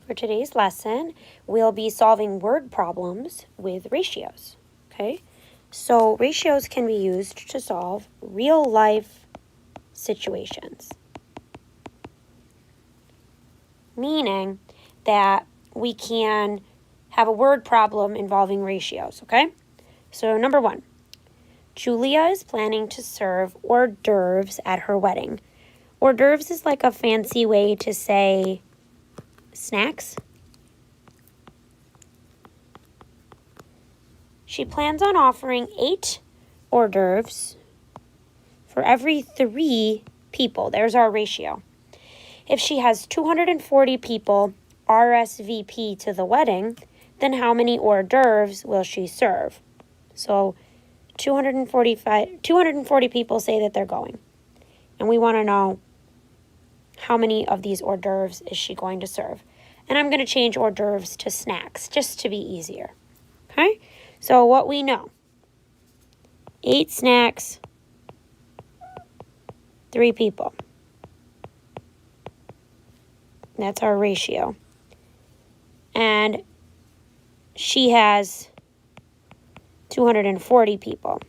For today's lesson, we'll be solving word problems with ratios, okay? So ratios can be used to solve real-life situations, meaning that we can have a word problem involving ratios, okay? So number 1, Julia is planning to serve hors d'oeuvres at her wedding. Hors d'oeuvres is like a fancy way to say snacks. She plans on offering 8 hors d'oeuvres for every 3 people. There's our ratio. If she has 240 people RSVP to the wedding, then how many hors d'oeuvres will she serve? So 240 people say that they're going. And we want to know how many of these hors d'oeuvres is she going to serve. And I'm going to change hors d'oeuvres to snacks just to be easier. Okay? So what we know, 8 snacks, 3 people. That's our ratio. And she has 240 people.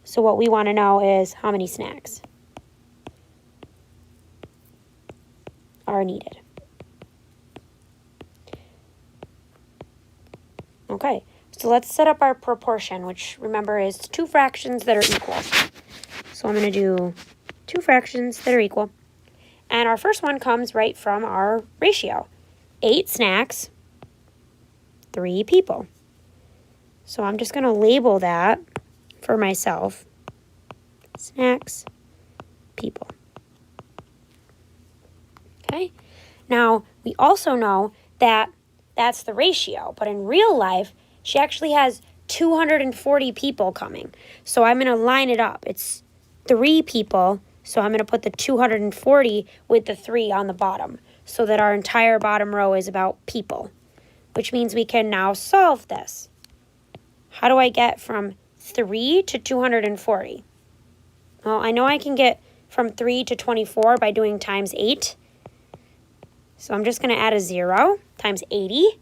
So what we want to know is how many snacks are needed. Okay, so let's set up our proportion, which remember is 2 fractions that are equal. So I'm going to do 2 fractions that are equal. And our first one comes right from our ratio. 8 snacks, 3 people. So I'm just going to label that for myself. Snacks, people. Okay? Now, we also know that that's the ratio, but in real life, she actually has 240 people coming. So I'm going to line it up. It's 3 people, so I'm going to put the 240 with the 3 on the bottom so that our entire bottom row is about people, which means we can now solve this. How do I get from 3 to 240? Well, I know I can get from 3 to 24 by doing times 8. So I'm just going to add a 0 times 80,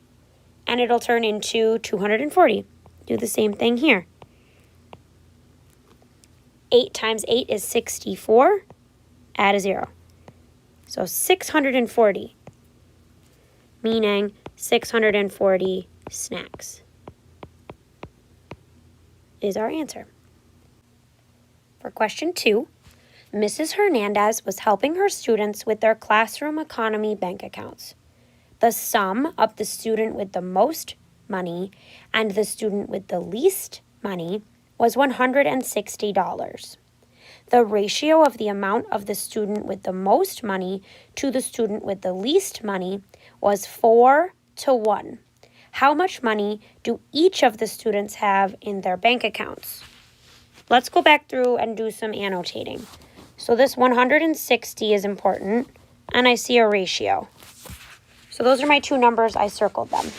and it'll turn into 240. Do the same thing here. 8 times 8 is 64. Add a 0. So 640, meaning 640 snacks is our answer. For question 2, Mrs. Hernandez was helping her students with their classroom economy bank accounts. The sum of the student with the most money and the student with the least money was $160. The ratio of the amount of the student with the most money to the student with the least money was 4 to 1. How much money do each of the students have in their bank accounts? Let's go back through and do some annotating. So this 160 is important, and I see a ratio. So those are my 2 numbers. I circled them.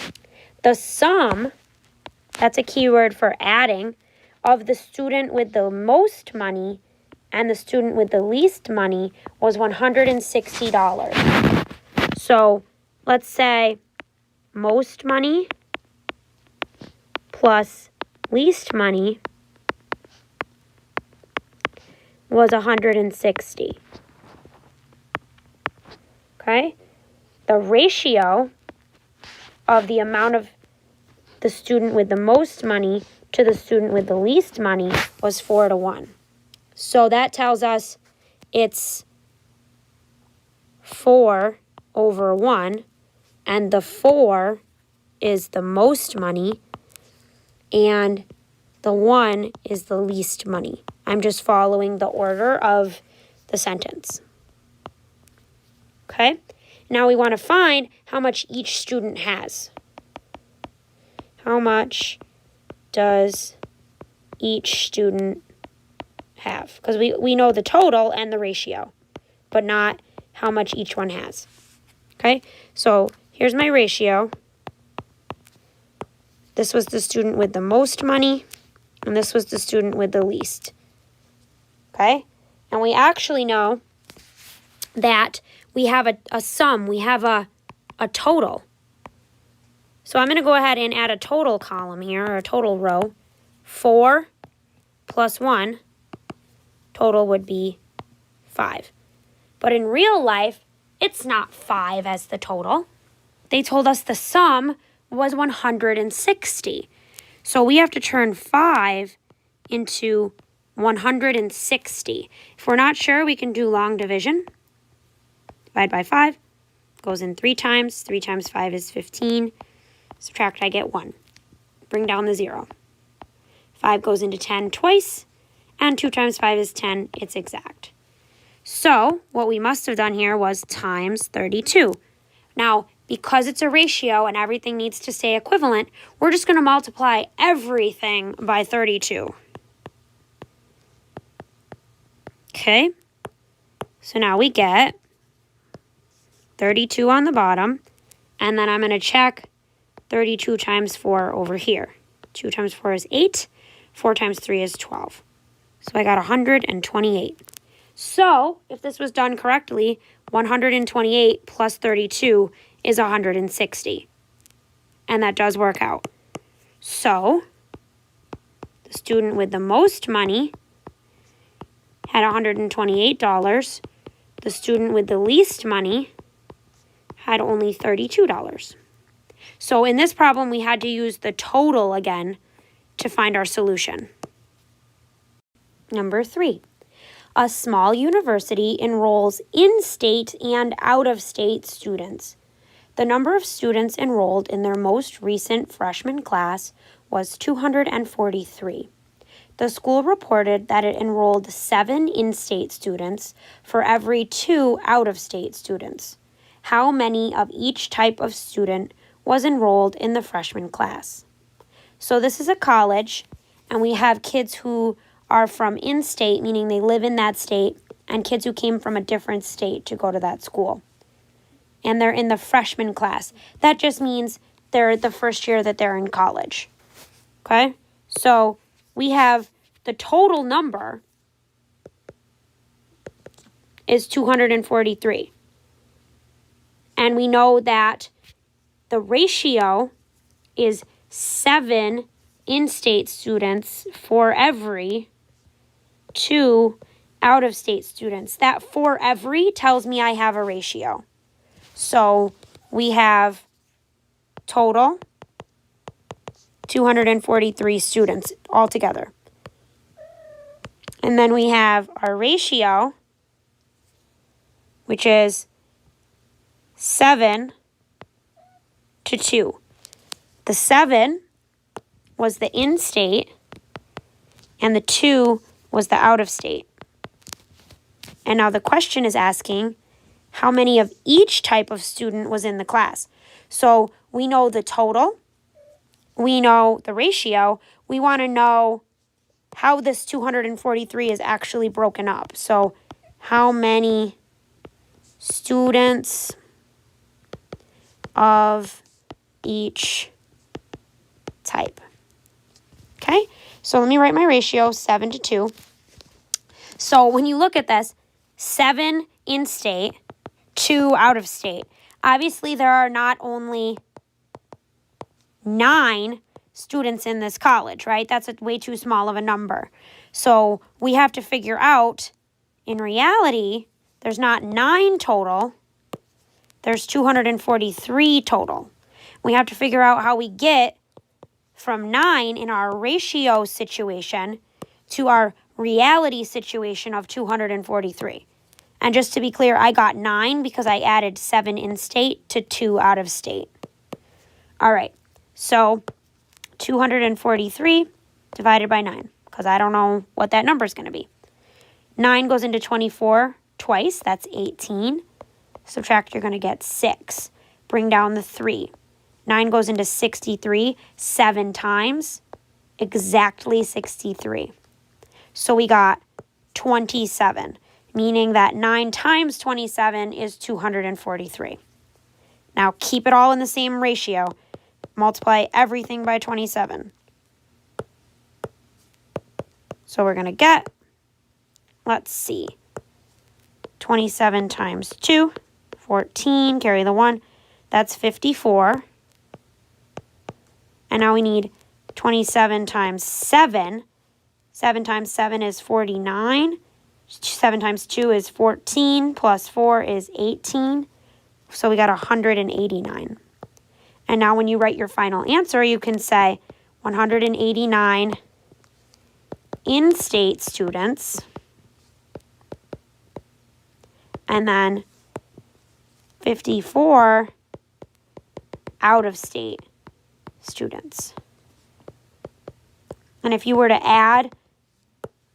The sum, that's a keyword for adding, of the student with the most money and the student with the least money was $160. So let's say most money plus least money was 160. Okay? The ratio of the amount of the student with the most money to the student with the least money was 4 to 1. So that tells us it's 4 over 1, and the 4 is the most money, and the 1 is the least money. I'm just following the order of the sentence. Okay? Now we want to find how much each student has. How much does each student have? Because we know the total and the ratio, but not how much each one has. Okay? So here's my ratio. This was the student with the most money, and this was the student with the least. Okay? And we actually know that we have a sum. We have a a total. So I'm going to go ahead and add a total column here, or a total row. 4 plus 1, total would be 5. But in real life, it's not 5 as the total. They told us the sum was 160. So we have to turn 5 into 160. If we're not sure, we can do long division. Divide by 5. Goes in 3 times. 3 times 5 is 15. Subtract, I get 1. Bring down the 0. 5 goes into 10 twice. And 2 times 5 is 10. It's exact. So what we must have done here was times 32. Now, because it's a ratio and everything needs to stay equivalent, we're just going to multiply everything by 32. Okay, so now we get 32 on the bottom, and then I'm going to check 32 times 4 over here. 2 times 4 is 8, 4 times 3 is 12. So I got 128. So, if this was done correctly, 128 plus 32 is 160. And that does work out. So, the student with the most money had $128. The student with the least money had only $32. So, in this problem, we had to use the total again to find our solution. Number 3. A small university enrolls in-state and out-of-state students. The number of students enrolled in their most recent freshman class was 243. The school reported that it enrolled 7 in-state students for every 2 out-of-state students. How many of each type of student was enrolled in the freshman class? So this is a college, and we have kids who are from in-state, meaning they live in that state, and kids who came from a different state to go to that school. And they're in the freshman class. That just means they're the first year that they're in college. Okay? So we have the total number is 243. And we know that the ratio is 7 in-state students for every 2 out-of-state students. That for every tells me I have a ratio. So we have total 243 students altogether. And then we have our ratio, which is 7 to 2. The 7 was the in-state, and the 2 was the out-of-state. And now the question is asking how many of each type of student was in the class. So we know the total, we know the ratio, we want to know how this 243 is actually broken up. So how many students of each type. Okay, so let me write my ratio, 7 to 2. So when you look at this, 7 in-state, 2 out-of-state. Obviously, there are not only 9 students in this college, right? That's way too small of a number. So we have to figure out, in reality, there's not 9 total. There's 243 total. We have to figure out how we get from 9 in our ratio situation to our reality situation of 243. And just to be clear, I got 9 because I added 7 in-state to 2 out-of-state. All right, so 243 divided by 9, because I don't know what that number is going to be. 9 goes into 24 twice, that's 18. Subtract, you're going to get 6. Bring down the 3. 9 goes into 63 7 times, exactly 63. So we got 27, meaning that 9 times 27 is 243. Now keep it all in the same ratio. Multiply everything by 27. So we're going to get, let's see, 27 times 2, 14, carry the 1. That's 54. And now we need 27 times 7. 7 times 7 is 49. 7 times 2 is 14, plus 4 is 18. So we got 189. And now when you write your final answer, you can say 189 in-state students, and then 54 out-of-state students. And if you were to add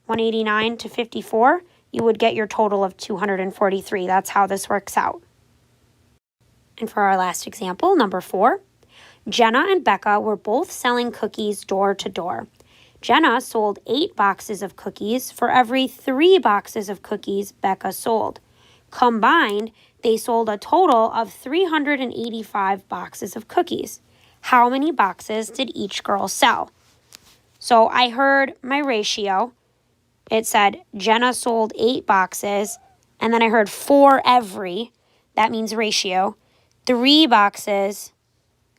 189 to 54, you would get your total of 243. That's how this works out. And for our last example, number 4, Jenna and Becca were both selling cookies door to door. Jenna sold 8 boxes of cookies for every 3 boxes of cookies Becca sold. Combined, they sold a total of 385 boxes of cookies. How many boxes did each girl sell? So I heard my ratio. It said Jenna sold 8 boxes, and then I heard 4 every. That means ratio. 3 boxes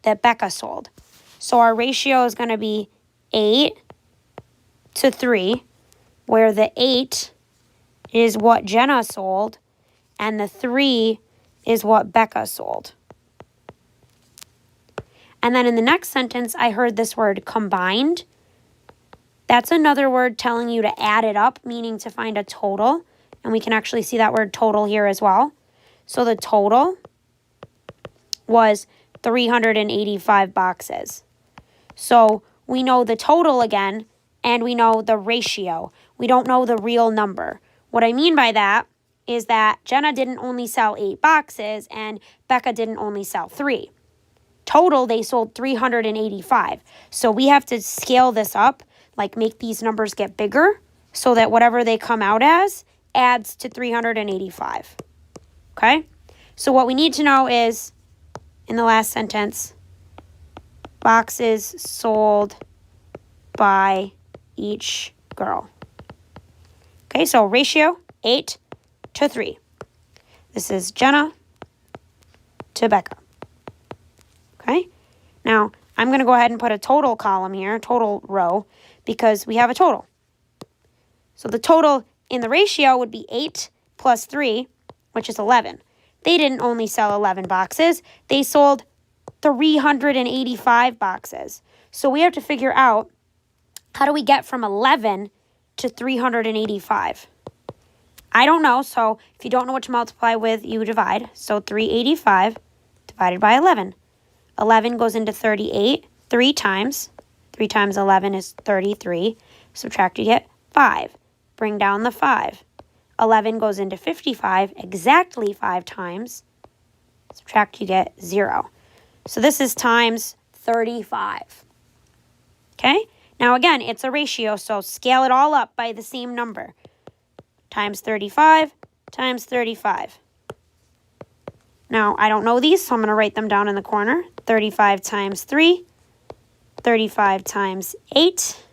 that Becca sold. So our ratio is going to be 8 to 3, where the 8 is what Jenna sold, and the 3 is what Becca sold. And then in the next sentence, I heard this word combined. That's another word telling you to add it up, meaning to find a total. And we can actually see that word total here as well. So the total was 385 boxes. So we know the total again, and we know the ratio. We don't know the real number. What I mean by that is that Jenna didn't only sell 8 boxes and Becca didn't only sell 3. Total, they sold 385. So we have to scale this up, like make these numbers get bigger so that whatever they come out as adds to 385. Okay? So what we need to know is, in the last sentence, boxes sold by each girl. Okay, so ratio 8 to 3. This is Jenna to Becca. Okay, now I'm going to go ahead and put a total column here, total row, because we have a total. So the total in the ratio would be 8 plus 3, which is 11. They didn't only sell 11 boxes. They sold 385 boxes. So we have to figure out, how do we get from 11 to 385? I don't know, so if you don't know what to multiply with, you divide. So 385 divided by 11. 11 goes into 38 3 times. 3 times 11 is 33. Subtract, you get 5. Bring down the 5. 11 goes into 55 exactly 5 times. Subtract, you get 0. So this is times 35. Okay? Now again, it's a ratio, so scale it all up by the same number. Times 35 times 35. Now, I don't know these, so I'm going to write them down in the corner. 35 times 3. 35 times 8.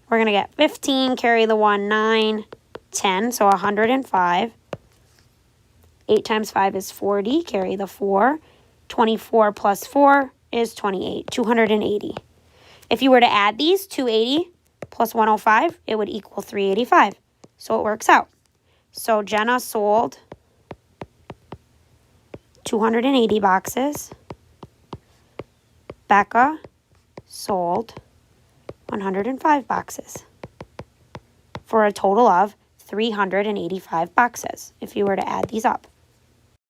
We're going to get 15, carry the 1, 9, 10, so 105. 8 times 5 is 40, carry the 4. 24 plus 4 is 28, 280. If you were to add these, 280 plus 105, it would equal 385. So it works out. So Jenna sold 280 boxes. Becca sold 105 boxes for a total of 385 boxes if you were to add these up.